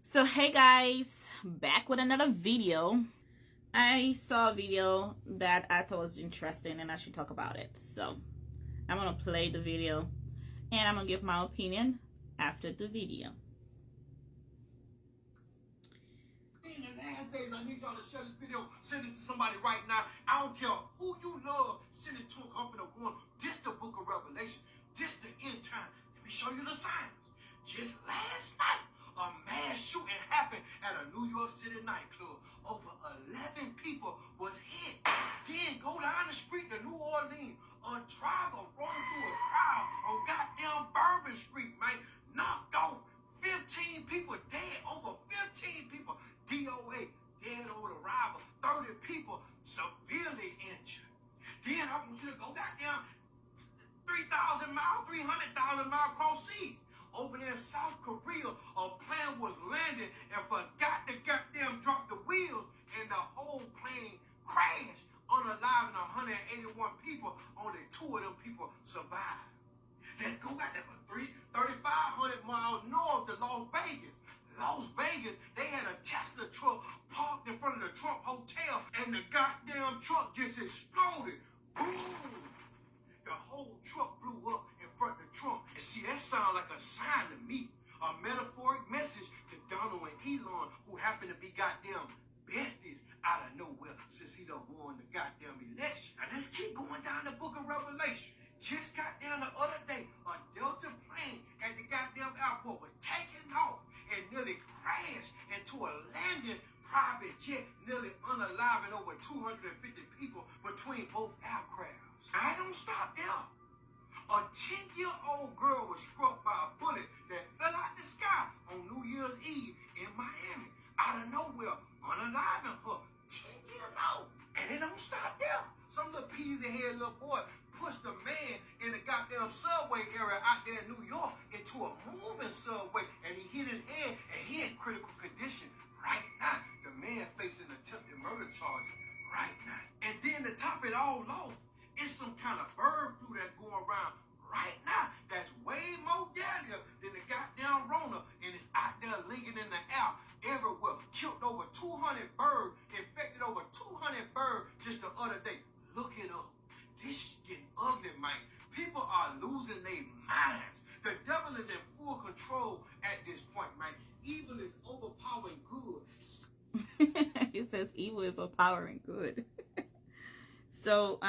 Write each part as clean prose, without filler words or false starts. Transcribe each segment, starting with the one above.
So hey guys, back with another video. I saw a video that I thought was interesting and I should talk about it. So I'm gonna play the video and I'm gonna give my opinion after the video. In the last days, I need y'all to share this video. Send this to somebody right now. I don't care who you love. Send it to a company of one. This the book of Revelation. This the end time. Let me show you the signs. Just last night, a mass shooting happened at a New York City nightclub. Over 11 people was hit. Then go down the street to New Orleans. A driver run through a crowd on goddamn Bourbon Street, man. Knocked off 15 people dead. Over 15 people. DOA, dead over the rival. 30 people severely injured. Then I want you to go goddamn 3,000 miles, 300,000 miles across seas. Over there in South Korea, a plane was landing and forgot to goddamn drop the wheels, and the whole plane crashed, unaliving 181 people. Only 2 of them people survived. Let's go back there for 3,500 miles north to Las Vegas. Las Vegas, they had a Tesla truck parked in front of the Trump Hotel, and the goddamn truck just exploded. Boom! The whole truck blew up in front of the Trump. And see, that sounds like a sign to me. A metaphoric message to Donald and Elon, who happen to be goddamn besties out of nowhere since he done won the goddamn election. And let's keep going down the book of Revelation. Just got down the other day, a Delta plane at the goddamn airport was taking off and nearly crashed into a landing private jet, nearly unaliving over 250 people between both aircrafts. I don't stop there. A 10-year-old girl was struck by a bullet that fell out the sky on New Year's Eve in Miami. Out of nowhere, unaliving her. 10 years old. And it don't stop there. Some little peasy-head little boy pushed a man in the goddamn subway area out there in New York into a moving subway, and he hit his head, and he in critical condition right now. The man facing attempted murder charges right now. And then to top it all off, it's some kind of bird flu that's going around right now that's way more deadlier than the goddamn Rona, and it's out there lingering in the air everywhere. Killed over 200 birds, infected over 200 birds just the other day. Look it up. This shit getting ugly, man. People are losing their minds. The devil is in full control at this point, man. Evil is overpowering good. It says evil is overpowering good. So,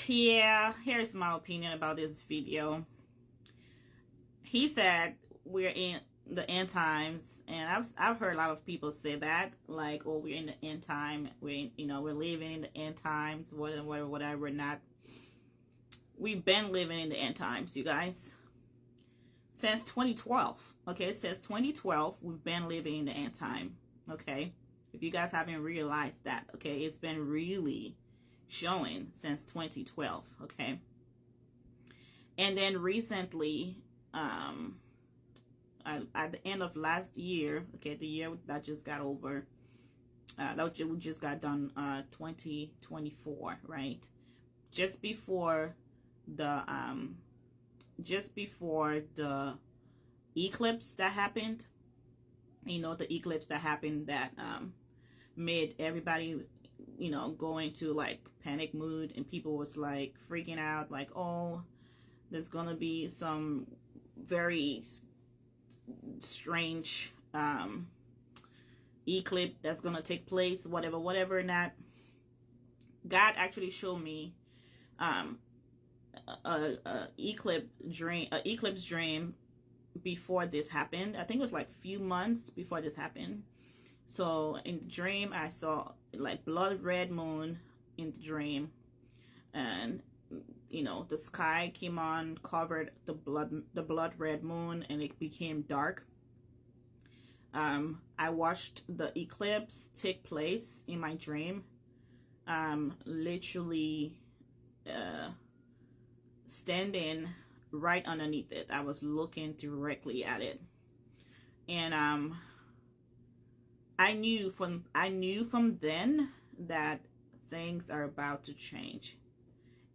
yeah, here's my opinion about this video. He said we're in the end times, and I've heard a lot of people say that, like, oh, we're in the end time, we're living in the end times, whatever. Not, we've been living in the end times, you guys, since 2012. Okay, since 2012 we've been living in the end time. Okay, if you guys haven't realized that, okay, it's been really showing since 2012. Okay, and then recently, at the end of last year, okay, the year that just got over, that we just got done, 2024, right? Just before the eclipse that happened, the eclipse that happened that made everybody, go into like panic mood, and people was like freaking out, like, oh, there's gonna be some very strange eclipse that's gonna take place, whatever. And that God actually showed me a eclipse dream before this happened. I think it was like few months before this happened. So in the dream, I saw like blood red moon in the dream, and the sky came on, covered the blood red moon, and it became dark. I watched the eclipse take place in my dream. Literally standing right underneath it. I was looking directly at it, and I knew from then that things are about to change.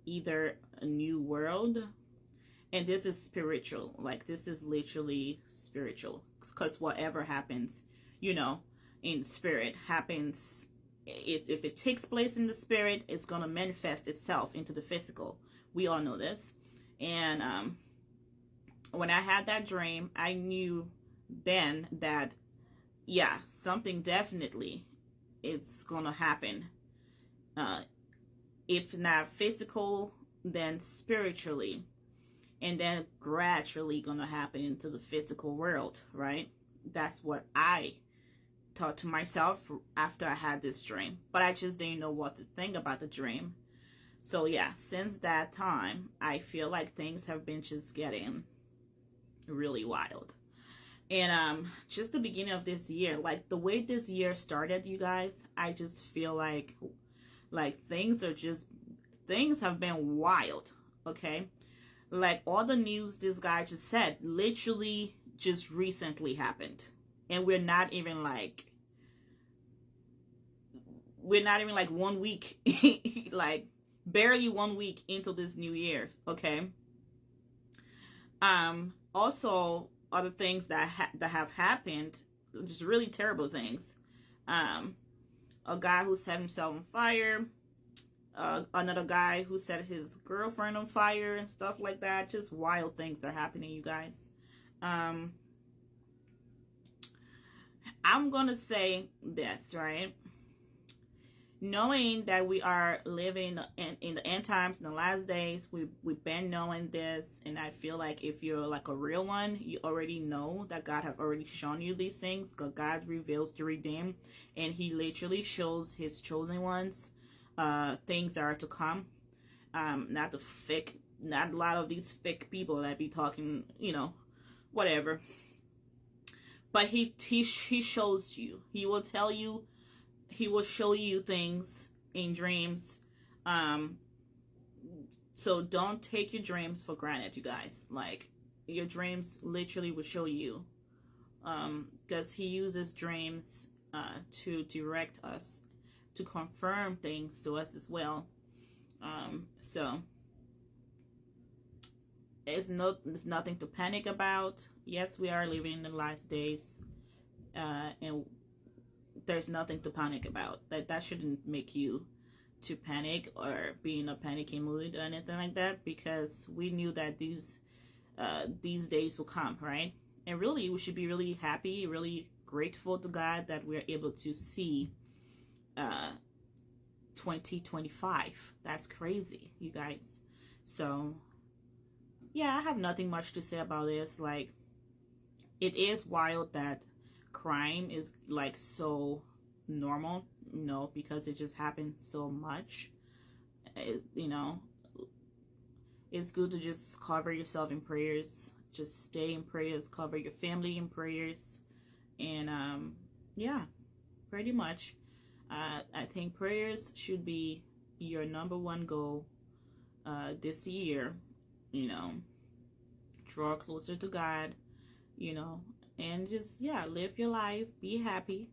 Either a new world And this is spiritual. Like, this is literally spiritual. Because whatever happens, you know, in spirit happens. If it takes place in the spirit, it's going to manifest itself into the physical. We all know this. And when I had that dream, I knew then that, yeah, something definitely is going to happen. If not physical, then spiritually. And then gradually going to happen into the physical world, right? That's what I thought to myself after I had this dream. But I just didn't know what to think about the dream. So yeah, since that time, I feel like things have been just getting really wild. And just the beginning of this year, like the way this year started, you guys, I just feel like things have been wild, okay? Like all the news this guy just said literally just recently happened. And we're not even like 1 week, like barely 1 week into this new year, okay? Also, other things that have happened, just really terrible things. A guy who set himself on fire. Another guy who set his girlfriend on fire and stuff like that. Just wild things are happening, you guys. I'm gonna say this, right? Knowing that we are living in the end times, in the last days, we've been knowing this, and I feel like if you're like a real one, you already know that God have already shown you these things, because God reveals to redeem, and he literally shows his chosen ones things that are to come. Not a lot of these fake people that be talking, you know, whatever. But he shows you. He will tell you. He will show you things in dreams. So don't take your dreams for granted, you guys. Like, your dreams literally will show you. Because he uses dreams to direct us, to confirm things to us as well. So it's nothing to panic about. Yes, we are living in the last days, and there's nothing to panic about. That shouldn't make you to panic or be in a panicky mood or anything like that, because we knew that these days will come, right? And really, we should be really happy, really grateful to God that we're able to see 2025. That's crazy, you guys. So yeah, I have nothing much to say about this. Like, it is wild that crime is like so normal, you know, because it just happens so much. You know, it's good to just cover yourself in prayers, just stay in prayers, cover your family in prayers, and yeah, pretty much. I think prayers should be your #1 goal this year. You know, draw closer to God, you know, and just, yeah, live your life, be happy,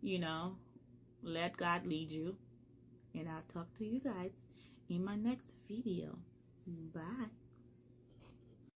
you know, let God lead you. And I'll talk to you guys in my next video. Bye.